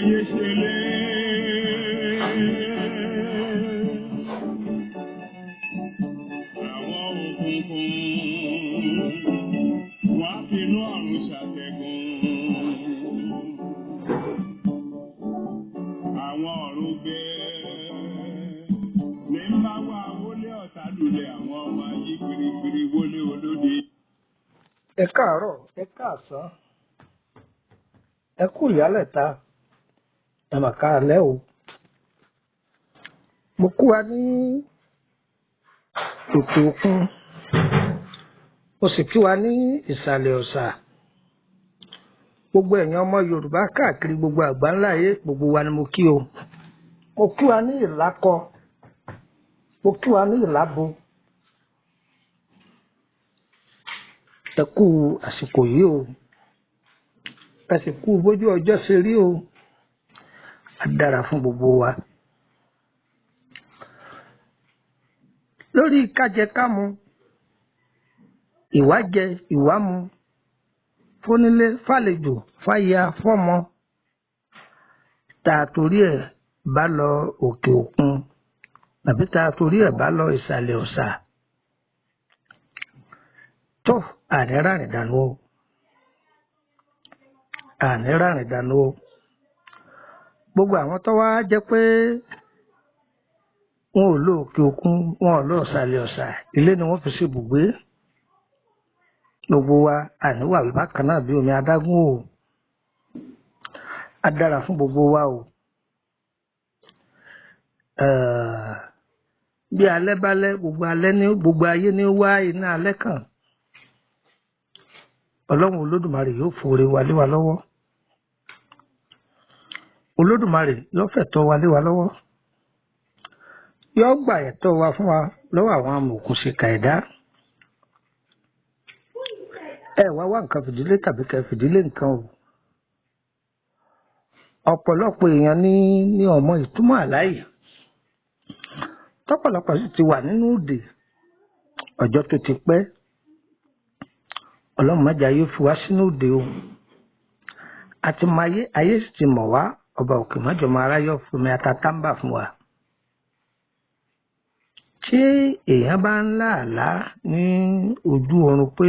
ayé ṣe lé. Àwọn òkùnkùn wá finú ọ̀run ṣàtẹ̀gùn. Àwọn ọ̀run gbé ní bá wà wọlé ọ̀tá lulẹ̀ àwọn ọmọ ayé kirikiri wọlé olóde. Ẹ káàárọ̀, ẹ káàsán, ẹ kú ìyálẹ̀ta, ẹ mà káalẹ́ o. Mo kú wa ní òkè òkun, mo sì kí wa ní ìsàlẹ̀ ọ̀sà. Gbogbo ẹ̀yin ọmọ Yorùbá káàkiri gbogbo àgbáńlá ayé, gbogbo wa ni mo kí o. Mo kí wa ní ìlákọ, mo kí wa ní ìlábo. Ẹ kú àsìkò yìí o, ẹ sì kú bójú ọjọ́ ṣe rí o, á dára fún gbogbo wa. Lórí kájẹ kámu, ìwájẹ ìwámu, fónílé fàlejò fáya fọ́mọ, tá a torí ẹ̀ bá lọ òkè òkun tàbí tá a torí ẹ̀ bá lọ ìsàlẹ̀ ọ̀sà. Tó àní rárìn dànù o, àní rárìn dànù o. Gbogbo àwọn tó wá jẹ́ pé wọn ò lọ òkè òkun, wọn ò lọ ìsàlẹ̀ ọ̀sà, ilé ni wọ́n fi sí ibùgbé. Gbogbo wa àníwà bákan náà bí omi adágún o, á dára fún gbogbo wa o. Bí alẹ́ bá lẹ́, gbogbo ayé ní wá iná alẹ́ kàn. Ọlọ́run Olódùmarè yóò fòrè wa lé wa lọ́wọ́. Olódùmarè yóò fẹ̀tọ́ wa lé wa lọ́wọ́. Yóò gbà ẹ̀tọ́ wa fún wa lọ́wọ́ àwọn amòòkùnṣìkà ẹ̀dá. Ẹ wá nǹkan fìdílé tàbí kẹ fìdílé nǹkan o. Ọ̀pọ̀lọpọ̀ èèyàn ní ọmọ ìtumọ̀ àláyé. Tọ́pọ̀lọpọ̀ sì ti wà nínú òde ọjọ́ tó ti pẹ́. Ọlọ́run má jẹ́ ayé fi wá sínú òde o. Àti mọ ayé sì ti mọ̀ wá, ọba òkè mọ́jọ́mọ́ aráyọ̀ fún mi àtàtàǹbà fún wa. Tí èèyàn bá ń lá àlá ní ojú oorun pé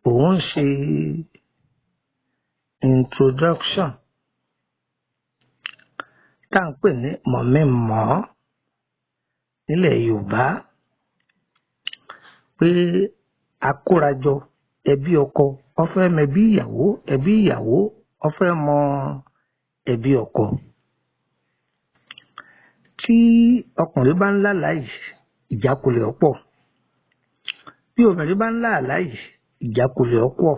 òun ń ṣe introduction tá à ń pè ní mọ̀mí-mọ̀ nílẹ̀ Yorùbá, pé akórajọ ẹbí ọkọ ó fẹ́ mọ ẹbí ìyàwó ó fẹ́ mọ ẹbí ọkọ. Tí ọkùnrin bá ń lálàá yìí, ìjákulẹ̀ ọ̀pọ̀. Bí obìnrin bá ń lálàá yìí, ìjákulẹ̀ ọ̀pọ̀.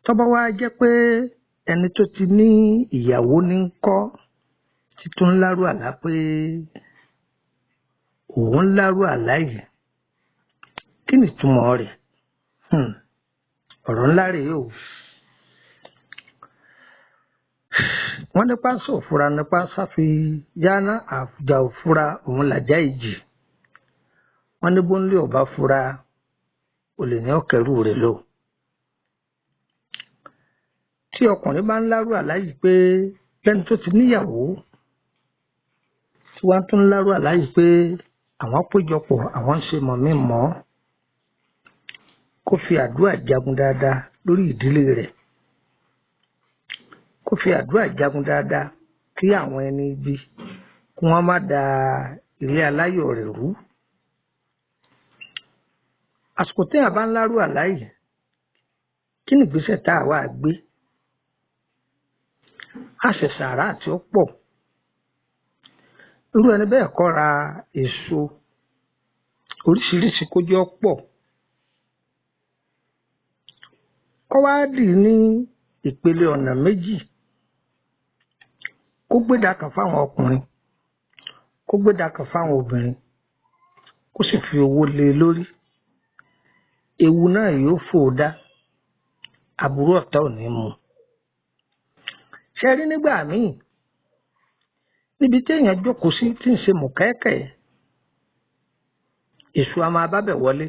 Tó bá wá jẹ́ pé ẹni tó ti ní ìyàwó ní ń kọ́ títún lárú àlá pé òun lárú àlá yìí, kí ni ìtumọ̀ rẹ̀? Ọ̀rọ̀ ńlá rèé o. Wọ́n nípa sòfura nípa sáfi yáná àjà òfura òun làjá ìjì. Wọ́n ní bóńlé ọba fura olè ní ọ̀kẹ́rù rẹ̀ lò. Tí ọkùnrin bá ń lárú àlá yìí pé lẹ́ni tó ti níyàwó, tí wọ́n tún ń lárú àlá yìí pé àwọn péjọpọ̀ àwọn ń ṣe mọ̀mí-mọ̀, kó fi àdúrà jagun dáadáa lórí ìdílé rẹ̀. Kó fi àdúrà jagun dáadáa kí àwọn ẹni ibi kí wọ́n má da ilé aláyọ̀ rẹ̀ rú. Àsìkò tí a bá ń lárú àlá yìí, kí ni ìgbésẹ̀ tá a wá gbé? A ṣe sàárà tí ó pọ̀. Irú ẹni bẹ́ẹ̀ kó ra èso oríṣiríṣi kó jẹ́ ọ̀pọ̀. Kó wá dì ní ìpele ọ̀nà méjì. Kó gbéda kan fáwọn ọkùnrin, kó gbéda kan fáwọn obìnrin, kó sì fi owó lé e lórí. Ewu náà yóò fò dá, aburú ọ̀tá ò ní mú. Ṣé rí nígbà míì níbi tí èèyàn jókòó sí tí ń ṣe mùkẹ́kẹ́, èṣù a máa bá bẹ̀ wọlé.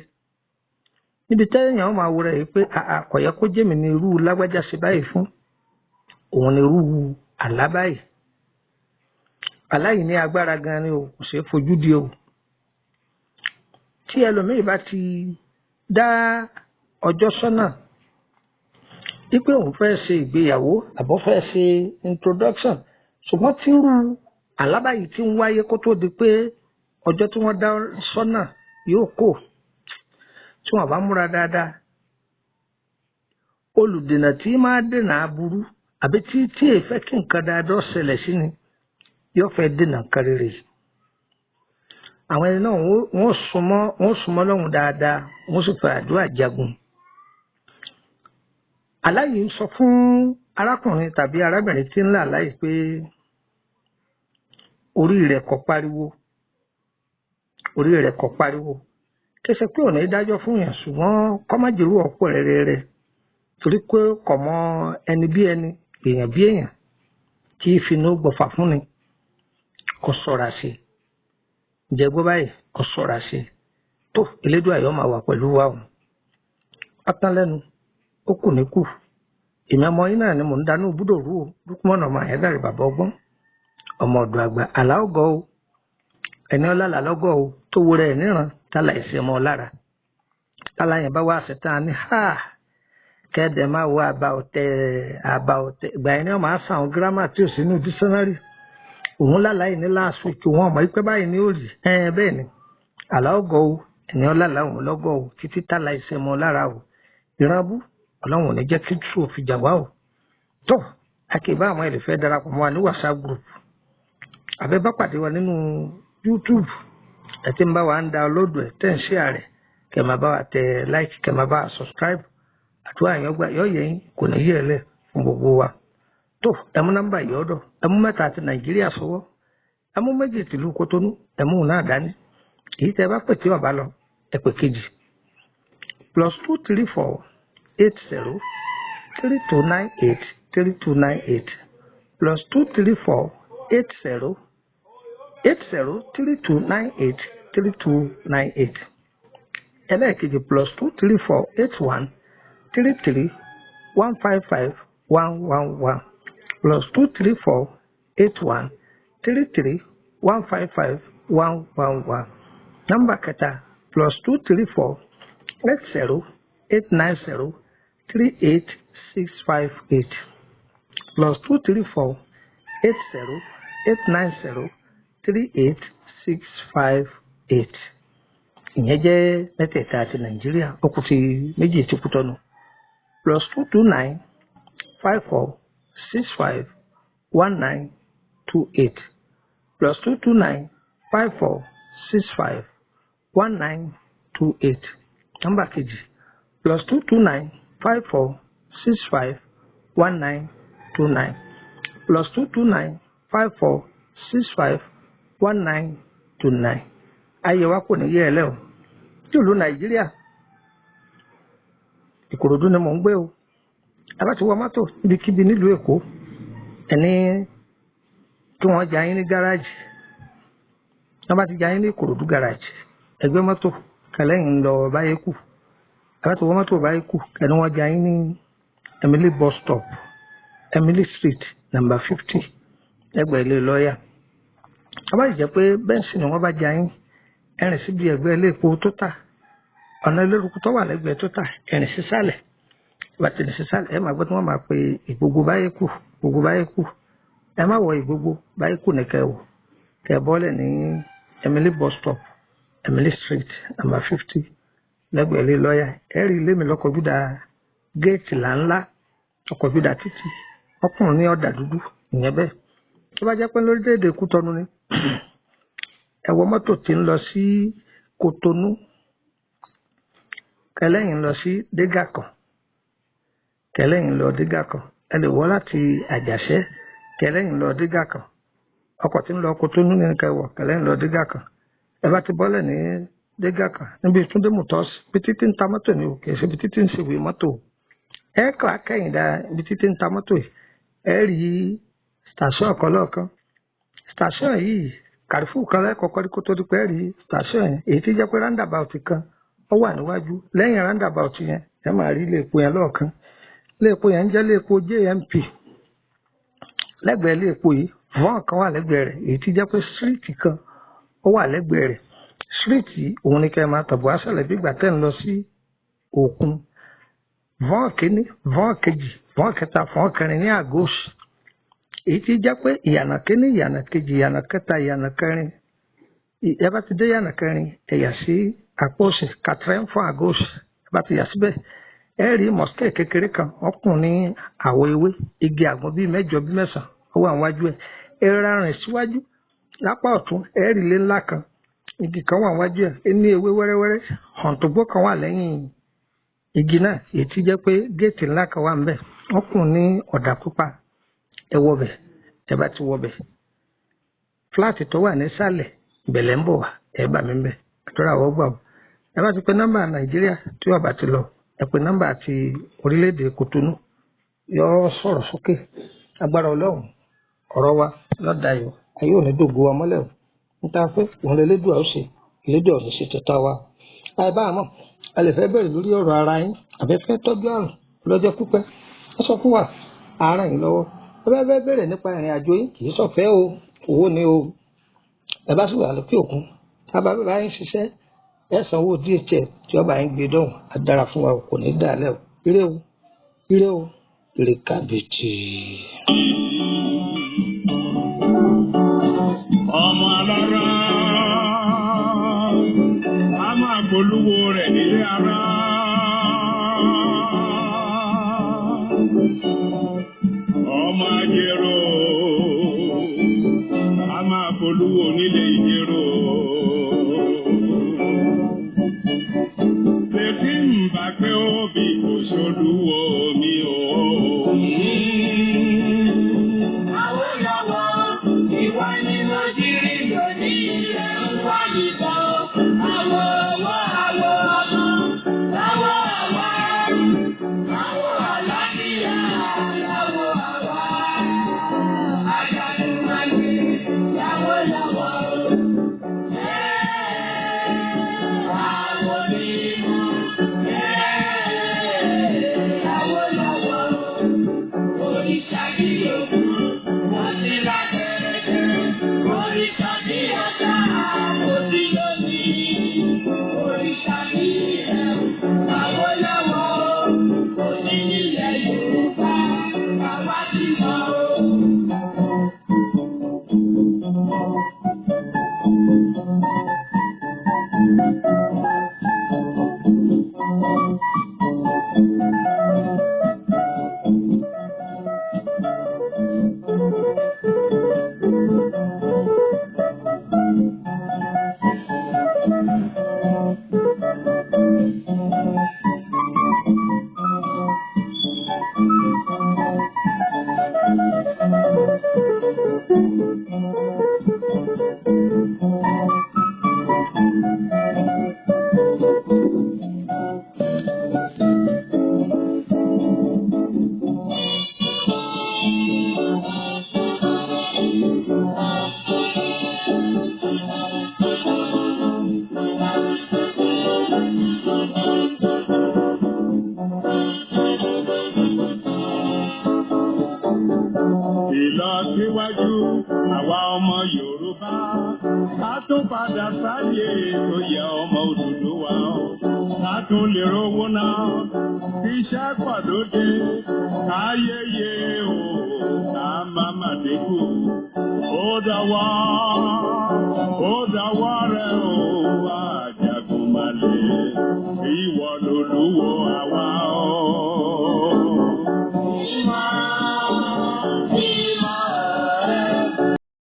níbi tẹ́yìn máa wo rẹ̀ yìí pé àkọ̀yẹ́ kó jẹ́mi ní irú lágbájá ṣe báyìí fún òun ní irú àlá báyìí. Àlá yìí ní agbára gan ni o, kò ṣeé fojú di o. Tí ẹlòmíì bá ti dá ọjọ́ sọ́nà wípé òun fẹ́ ṣe ìgbéyàwó àbọ̀ fẹ́ ṣe introduction, ṣùgbọ́n tí irú àlá báyìí ti ń wáyé kó tó di pé ọjọ́ tí wọ́n dá sọ́nà yóò kò, tí wọ́n bá múra dáadáa, olùdènà tí máa dènà aburú àbí tí èèfẹ́ kí nǹkan dáadáa ṣẹlẹ̀ sí ni yóò fẹ́ dènà nǹkan rere. Àwọn ẹni náà wọ́n súnmọ́ lọ́hùn dáadáa, wọ́n sì fẹ́ àdúrà jagun. Àlá yìí ń sọ fún arákùnrin tàbí arábìnrin tí ń là láì pé orí rẹ̀ kò pariwo, kẹsẹ̀ pé ọ̀nà ìdájọ́ fún yàn, ṣùgbọ́n kọ́ má jẹ́rú ọ̀pọ̀ rẹ̀ torí pé kò mọ ẹni bí ẹni, èèyàn bí èèyàn, kí ìfinú gbọ̀fà fún ni, kò ṣọ́ra sí jẹ́gbọ́ báyìí, kò ṣọ́ra sí tó Elédùà yóò máa wà pẹ̀lú wa o. Ọtán lẹ́nu ó kù ní kù, èmi ọmọ yín náà ni mò ń danú búdòrú o, Lúkúmọ̀nù ọmọ Àyẹ́dàrí bàbá ọgbọ́n, ọmọ ọ̀dọ̀ àgbà. Àlá ọgọ́ o, ẹni ọlálà lọ́gọ́ o, tó wo rẹ̀ níran tálà ìṣẹ́ ọmọ lára, tálà yẹn bá wá ṣẹ̀tàn ní kẹ́ẹ̀dẹ̀ máa wọ àbá ọ̀tẹ̀ ìgbà yẹn ni wọ́n máa sàn gírámà tí ò sí ní dísẹ́nárì. Òun lálàá yìí ní láàṣù kí wọ́n mọ̀ pé báyìí ní òrì bẹ́ẹ̀ ni àlá ọgọ́ o, ẹni ọlálà òun lọ́gọ́ o, títí tálà ìṣẹ́ ọmọ lára o. Ìrànbú Ọlọ́run ò ní jẹ́ kí tú òfin jà wá o. tó akébá àwọn ẹlẹ́fẹ́ darapọ̀ mọ́ wa ní WhatsApp group àbẹ́ bá pàdé wa nínú YouTube ẹ̀ tí ń bá wa ń download ẹ̀ tẹ́ ń share rẹ̀, kẹ́ máa bá wa tẹ like, kẹ́ máa bá wa subscribe. Àdúrà yẹn gbà yọ yẹn kò ní yẹ lẹ̀ fún gbogbo wa. tó ẹmú nọ́mbà yìí ọ̀dọ̀, ẹmú mẹ́ta àti Nàìjíríà sọ́wọ́, ẹmú méjì tìlú Kótónú, ẹmú náà dání. èyí tẹ́ bá pè tí wọ́n bá lọ ẹ pè kejì +234 80 3298 3298 +234 80 3298 3298. ẹlẹ́ẹ̀kejì +234 81 33 155 111 +234 81 33 155 111. nọ́mbà kẹta +234 80 890 38658 +234 80 890 38658. ìyẹn jẹ́ mẹ́tẹ̀ẹ̀ta àti Nàìjíríà, ó kù ti méjì ti Kútọ́nù. +229 54 65 1928 +229 54 65 1928. nọ́mbà kejì +229 54 65 1929 +229 54 65 1929. ayé wa kò ní yẹ ẹ lẹ́ o. tí ìlú Nàìjíríà Ìkòròdú ni mò ń gbé o. aláti wọ mọ́tò níbikíbi nílùú Èkó, ẹni kí wọ́n já yín ní gáràjì. wọ́n bá ti já yín ní Ìkòròdú gáràjì, ẹgbẹ́ mọ́tò kẹlẹ́yìn lọ báyé kù. aláti wọ mọ́tò báyé kù, ẹni wọ́n já yín ní Emily bus stop, Emily street number 50 ẹgbẹ́ ilé lọ́ọ̀yà. wọ́n bá jẹ́ pé bẹ́ǹsì ni wọ́n bá já yín, ẹ̀rìn síbi ẹgbẹ́ ilé epo tó tà, ọ̀nà ilé-ìrúkú tó wà lẹ́gbẹ̀ẹ́ tó tà, ẹ̀rìn sísàlẹ̀. ìbàtí ní sísàlẹ̀ ẹ máa gbọ́ tí wọ́n máa pe Ìgbogbo báyé kù, Gbogbo báyé kù. ẹ má wọ Ìgbogbo báyé kù ní kẹwò, kẹ bọ́lẹ̀ ní Emily bus stop, Emily street number 50 lẹ́gbẹ̀ẹ́ ilé lọ́ọ̀yà. ẹ rí ilé mi lọ́kọ̀ọ́júdà géètì ńláńlá, ọkọ̀ọ́júdà títì, ọkùnrin ní ọ̀dà dúdú ìyẹn bẹ́ẹ̀. tó bá jẹ́ pé lórílẹ̀-èdè Kútọ́nù ni, ẹ wọ mọ́tò tí ń lọ sí Kótónú, kẹlẹ́yìn lọ sí Dégàkàn, kẹlẹ́yìn lọ Dégàkàn. ẹ lè wọ́ láti Àjàṣẹ́, kẹlẹ́yìn lọ Dégàkàn. ọkọ̀ tí ń lọ Kótónú ní kẹwọ̀, kẹlẹ́yìn lọ Dégàkàn. ẹ bá ti bọ́lẹ̀ ní Dégàkàn níbi Túndé Motors, bí títí ń ta mọ́tò ni o, kì í ṣe bí títí ń ṣèwé mọ́tò. ẹ kọ́ akẹ́yìndà bí títí ń ta mọ́tò yìí, ẹ rí station ọkọ̀ lọ́ọ̀kan. station yìí Carrefour kan lẹ́kọ̀ọ́kọ́ rí kó tó di pé ẹ rí station yẹn, èyí tí jẹ́ pé roundabout kan ó wà níwájú lẹ́yìn roundabout yẹn ẹ máa rí ilé epo yẹn lọ́ọ̀kan. Ilé epo yẹn ń jẹ́ ilé epo JMP. Lẹ́gbẹ̀ẹ́ ilé epo yìí vọ́n kan wà lẹ́gbẹ̀ẹ́ rẹ̀ èyí tí jẹ́ pé síríìtì kan ó wà lẹ́gbẹ̀ẹ́ rẹ̀. Síríìtì òun ni kẹ́ ẹ máa tọ̀bọ̀ aṣọ́lẹ̀ bí ìgbà tẹ́ ń lọ sí òkun. Vọ́n kìíní vọ́n kejì vọ́n kẹta vọ́n kẹrin ní àgóòsì. Èyí tí jẹ́ pé ìyànà kìíní ìyànà kejì ìyànà kẹta ìyànà kẹrin ẹ bá ti dé ìyànà kẹrin ẹ yà sí àpò òsì kàtẹ́rẹ́ fún àgóòsì ẹ bá ti yà síbẹ̀ ẹ rí mọ̀síkẹ́ kékeré kan ọkùn ní àwọ̀ ewé igi àgbọn bíi mẹ́jọ bíi mẹ́sàn-án ó wà níwájú ẹ̀ ẹ rárìn síwájú lápá ọ̀tún ẹ rí ilé ńlá kan igi kan wà níwájú ẹ̀ ní ewé wẹ́rẹ́wẹ́rẹ́ hàǹtògbó kan wà lẹ́yìn igi náà èyí tí jẹ́ pé géètì ńlá kan wà ńbẹ̀ ọkùn ní ọ̀dà pupa ẹ wọbẹ̀ ẹ bá ti wọbẹ̀ fúláàtì tó wà nísàlẹ̀ ìbẹ̀lẹ̀ ń bọ̀ wá ẹ bá mi ńbẹ̀ àtúrà wọ́n gbà wọ́n ẹ bá ti pe nọ́mbà Nàìjíríà tí wọ́n bá ti lọ ẹ pe nọ́mbà ti orílẹ̀-èdè Kòtónú yọ sọ̀rọ̀ sókè agbára Ọlọ́run ọ̀rọ̀ wa lọ́dàyọ̀ ayé òní dògbò wa mọ́lẹ̀ o níta pé òun lè lédùá ó ṣe lédùá ò ní ṣe tẹ̀tà wa àìbá àmọ́ a lè fẹ́ bẹ̀rẹ̀ lórí ọ̀rọ̀ ara yín àbẹ́fẹ́ tọ́jú àrùn lọ́jọ́ pípẹ́ ẹ sọ fún wa àárẹ̀ yín lọ́wọ́ ẹ bá fẹ́ bẹ̀rẹ̀ nípa ìrìn àjò yín kì í sọ̀fẹ́ o owó ni o ẹ bá sì wà lókè òkun tábà bá yín ṣiṣẹ́ ẹ sanwó DHL tí ọba yín gbé dọ̀hún á dára fún wa kò ní dàlẹ́ o ire o ire kàbìtì. ọmọ alára a máa polówó rẹ̀ nílé ara. ọmọ ajérò a máa polówó nílé ìjérò. Tètè ń bá pé òbí kò ṣolúwo mi o. Àwòyàwó ìwà ni mo jírí lónìí ilẹ̀ ń wá ìgbà o. Àwọ̀ owó àwọ̀ ọmọ láwọ̀ àwa. Àwọ̀ àlàáfíà láwọ̀ àwa. Àjàdùmáyé láwọ̀ làwọ̀ o. Àwọ̀ mímọ́. Láwọ̀ làwọ̀ o. Òrìṣà kí o. Ìlọsíwájú àwa ọmọ Yorùbá ká tún padà sáyé tó yẹ ọmọ Odùduwà ká tún lè rówó náà iṣẹ́ pọ̀ lóde káyéyé o ká má má dínkù ó dọwọ́ rẹ o Àjàgùnmálẹ̀ ìwọ lolúwo àwa o.